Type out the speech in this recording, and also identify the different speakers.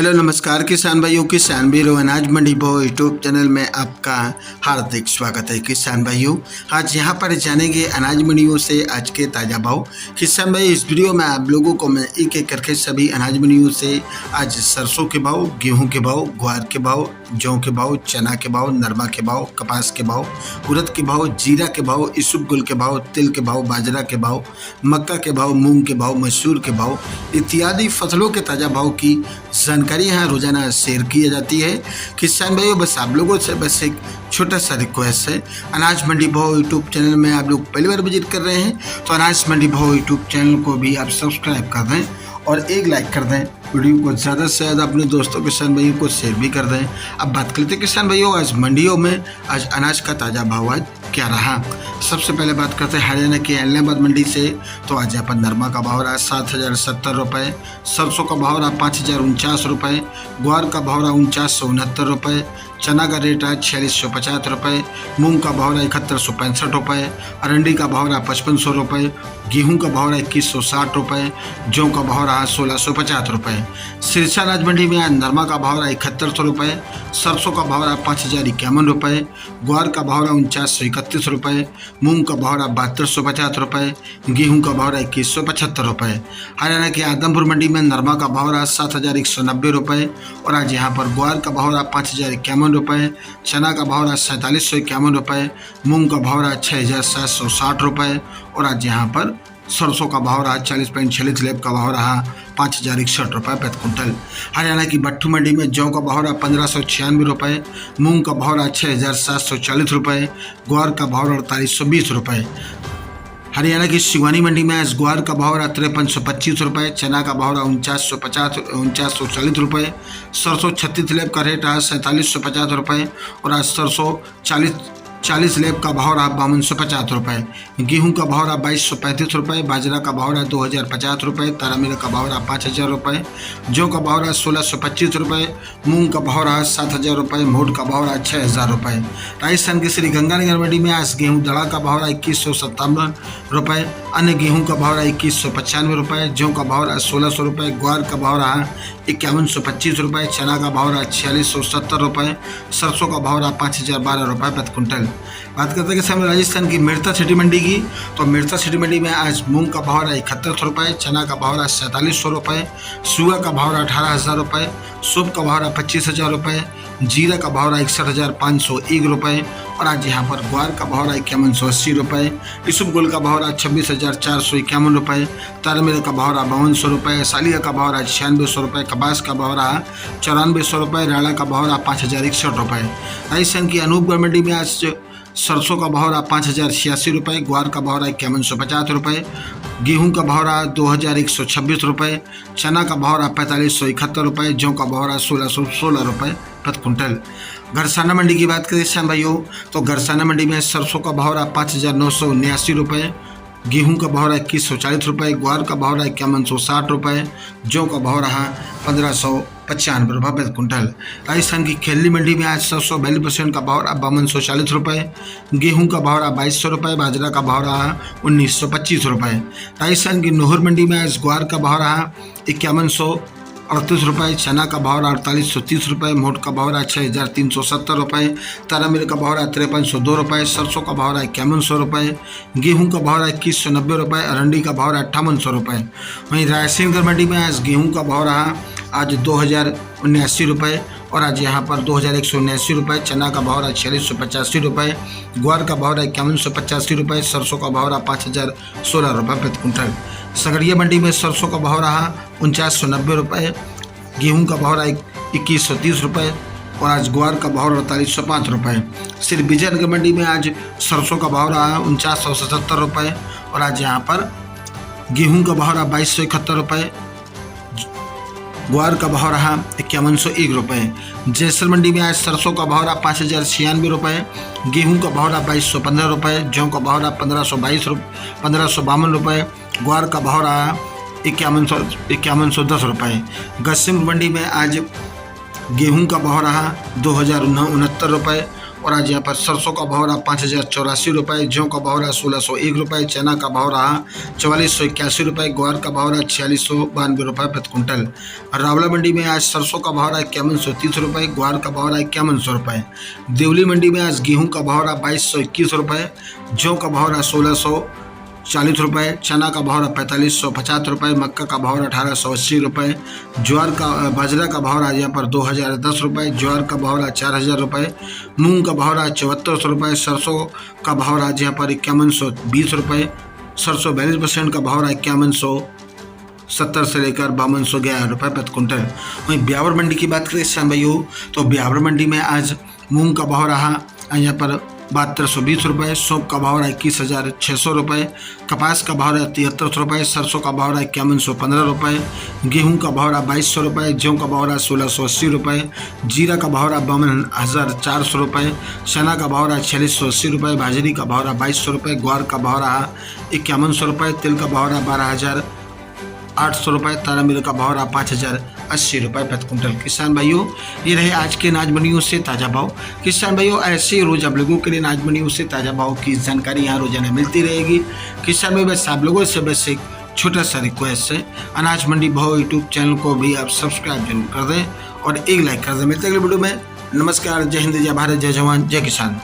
Speaker 1: Hello नमस्कार किसान भाइयों, किसान वीरों, अनाज मंडी भाव यूट्यूब चैनल में आपका हार्दिक स्वागत है। किसान भाइयों, आज यहाँ पर जानेंगे अनाज मंडियों से आज के ताज़ा भाव। किसान भाई, इस वीडियो में आप लोगों को मैं एक एक करके सभी अनाज मंडियों से आज सरसों के भाव, गेहूं के भाव, ग्वार के भाव, जौ के भाव, चना के भाव, नरमा के भाव, कपास के भाव, उड़द के भाव, जीरा के भाव, इसबगोल के भाव, तिल के भाव, बाजरा के भाव, मक्का के भाव, मूंग के भाव, मसूर के भाव इत्यादि फसलों के ताज़ा भाव की जानकारी यहाँ रोजाना शेयर की जाती है। किसान भाइयों, बस आप लोगों से बस एक छोटा सा रिक्वेस्ट है, अनाज मंडी भाव यूट्यूब चैनल में आप लोग पहली बार विजिट कर रहे हैं तो अनाज मंडी भाव यूट्यूब चैनल को भी आप सब्सक्राइब कर दें और एक लाइक कर दें। वीडियो को ज़्यादा से ज़्यादा अपने दोस्तों किसान भाइयों को शेयर भी कर दें। अब बात करते हैं किसान भाइयों, आज मंडियों में आज अनाज का ताज़ा भाव आज क्या रहा। सबसे पहले बात करते हैं हरियाणा की एलनाबाद मंडी से। तो आज यहाँ पर नरमा का भाव रहा 7,070 रुपये, सरसों का भाव रहा 5,049 रुपये, ग्वार का भाव रहा 4969 रुपये, चना का रेट है 4650 रुपये, मूंग का भाव रहा 7165 रुपये, अरंडी का भाव रहा 5500 रुपये, गेहूं का भाव रहा 2160 रुपये, जौ का भाव रहा 1650 रुपये। सिरसा अनाज मंडी में आज नरमा का भाव रहा 7100 रुपये, सरसों का भाव रहा 5051 रुपये, ग्वार का भाव रहा 4931 रुपये, मूंग का भाव रहा 7250 रुपये, गेहूं का भाव रहा 2175 रुपये। हरियाणा के आदमपुर मंडी में नरमा का भाव रहा 7190 रुपये और आज यहाँ पर ग्वार का भाव रहा 5051 रुपये, चना का भाव रहा 4751 रुपये, मूंग का भाव रहा 6760 रुपये और आज यहाँ पर सरसों का भाव रहा 40.46 लेब का भाव रहा 5061 रुपये प्रति कुंटल। हरियाणा की भट्टू मंडी में जौ का भाव रहा 1596 रुपये, मूंग का भाव रहा 6740 रुपये, ग्वार का भाव रहा 4820 रुपये। हरियाणा की सिवानी मंडी में आज ग्वार का भाव रहा 5325 रुपये, चना का भाव रहा 4940 रुपये, सरसों 36 लेब का रेट रहा 4750 रुपये और आज सरसों 40 लेब का भाव रहा 5250 रुपये, गेहूं का भाव रहा 2235 रुपये, बाजरा का भाव रहा 2050 रुपये, तारामीरा का भाव रहा 5000 रुपये, जौ का भाव रहा 1625 रुपये, मूंग का भाव रहा 7000 रुपये, मोट का भाव रहा 6000 रुपये। राजस्थान की श्री गंगानगर मंडी में आज गेहूं दड़ा का भाव रहा 2157 रुपये, अन्य गेहूं का भाव रहा 2195 रुपये, जौ का भाव रहा 1600 रुपये, ग्वार का भाव रहा 5125 रुपये, चना का भाव रहा 4670 रुपये, सरसों का भाव रहा 5012 रुपये प्रति कुंटल। बात करते हैं कि राजस्थान की मिर्ता सिटी मंडी की। तो मिर्ता सिटी मंडी में आज मूंग का भाव रहा 7100 रुपये, चना का भाव रहा 4700 रुपये, सुआ का भाव रहा 18000 रुपये, सूप का भाव रहा 25000 रुपये, जीरा का भाव रहा 61,501 रुपये और आज यहाँ पर ग्वार का भाव रहा 5180 रुपये, इसबगोल का भाव रहा 26,451 रुपये, तारामीरा का भाव रहा 5200 रुपये, सालिया का भाव रहा 9600 रुपये, कपास का भाव रहा 9400 रुपये, राणा का भाव रहा 5061 रुपये। राजस्थान की अनूपगढ़ मंडी में आज सरसों का भाव रहा 5086 रुपये, ग्वार का भाव रहा 5150 रुपये, गेहूं का भाव रहा 2126 रुपये, चना का भाव रहा 4571 रुपये, जौ का भाव रहा 1616 रुपये प्रति कुंटल। घरसाना मंडी की बात करें किसान भाइयों, तो घरसाना मंडी में सरसों का भाव रहा 5979 रुपये, गेहूं का भाव रहा 2140 रुपये, ग्वार का भाव रहा 5160 रुपये, जौ का भाव रहा 1595 रुपये प्रति कुंटल। राजस्थान की खेली मंडी में आज सरसों 42% का भाव रहा 5240 रुपये, गेहूं का भाव रहा 2200 रुपये, बाजरा का भाव रहा 1925 रुपये। राजस्थान की नोहर मंडी में आज ग्वार का भाव रहा 5138 रुपये, चना का भाव रहा 4830 रुपये, मोट का भाव रहा 6370 रुपये, तारामीरा का भाव रहा 5302 रुपये, सरसों का भाव रहा 5100 रुपये, गेहूं का भाव रहा 2190 रुपये, अरंडी का भाव रहा 5800 रुपये। वहीं रायसेनगढ़ मंडी में आज गेहूं का भाव रहा आज 2079 रुपये और आज यहाँ पर 2179 रुपये, चना का भाव रहा 4685 रुपये, ग्वार का भाव रहा 5185 रुपये, सरसों का भाव रहा 5016 रुपये प्रति कुंटल। सगड़िया मंडी में सरसों का भाव रहा 4990 रुपये, गेहूं का भाव रहा 2130 रुपये और आज ग्वार का भाव रहा 4805 रुपये। सिर्फ विजयनगर मंडी में आज सरसों का भाव रहा 4977 रुपये और आज यहाँ पर गेहूं का भाव रहा 2271 रुपये, ग्वार का भाव रहा 5101 रुपये। जैसर मंडी में आज सरसों का भाव रहा 5096 रुपये, गेहूं का भाव रहा 2215 रुपये, जौ का भाव रहा 1552 रुपये, ग्वार का भाव रहा 5110 रुपये। गस्सिम मंडी में आज गेहूं का भाव रहा 2069 रुपये और आज यहाँ पर सरसों का भाव रहा 5,084 रुपये, गेहूँ का भाव रहा 1,601 रुपये, चना का भाव रहा 4481 रुपये, ग्वार का भाव रहा 4692 रुपये प्रति क्विंटल। रावला मंडी में आज सरसों का भाव रहा 5130 रुपये, ग्वार का भाव रहा 5100 रुपये। देवली मंडी में आज गेहूँ का भाव रहा 2221 रुपये, गेहूँ का भाव रहा 1640 रुपये, चना का भाव रहा 4550 रुपये, मक्का का भाव रहा 1880 रुपये, ज्वार का बाजरा का भाव रहा यहाँ पर 2010 रुपये, ज्वार का भाव रहा 4000 रुपये, मूंग का भाव रहा 7400 रुपये, सरसों का भाव रहा यहाँ पर 5120 रुपये, सरसों 42% का भाव रहा 5170 से लेकर 5211 रुपये प्रति क्विंटल। वहीं ब्यावर मंडी की बात करें किसान भाइयों, तो ब्यावर मंडी में आज मूंग का भाव रहा यहाँ पर 7220 रुपये, सौंफ का भाव रहा 21,600 रुपये, कपास का भाव रहा 7300 रुपये, सरसों का भाव रहा 5115 रुपये, गेहूं का भाव रहा 2200 रुपये, गेहूं का भाव रहा 1680 रुपये, जीरा का भाव रहा 52,400 रुपये, चना का भाव रहा 4680 रुपये, बाजरी का भाव रहा 2200 रुपये, ग्वार का भाव रहा 5100 रुपये, तिल का भाव रहा 12,800 रुपये, तारा मिल का भाव रहा 5,080 रुपये प्रति क्विंटल। किसान भाइयों, ये रहे आज के अनाज मंडियों से ताज़ा भाव। किसान भाइयों, ऐसे ही रोज आप लोगों के लिए अनाज मंडियों से ताज़ा भाव की जानकारी यहाँ रोजाना मिलती रहेगी। किसान भाई, बस आप लोगों से बस एक छोटा सा रिक्वेस्ट है, अनाज मंडी भाव यूट्यूब चैनल को भी आप सब्सक्राइब जरूर कर दें और एक लाइक कर दें। मिलते हैं अगले वीडियो में। नमस्कार, जय हिंद, जय भारत, जय जवान, जय किसान।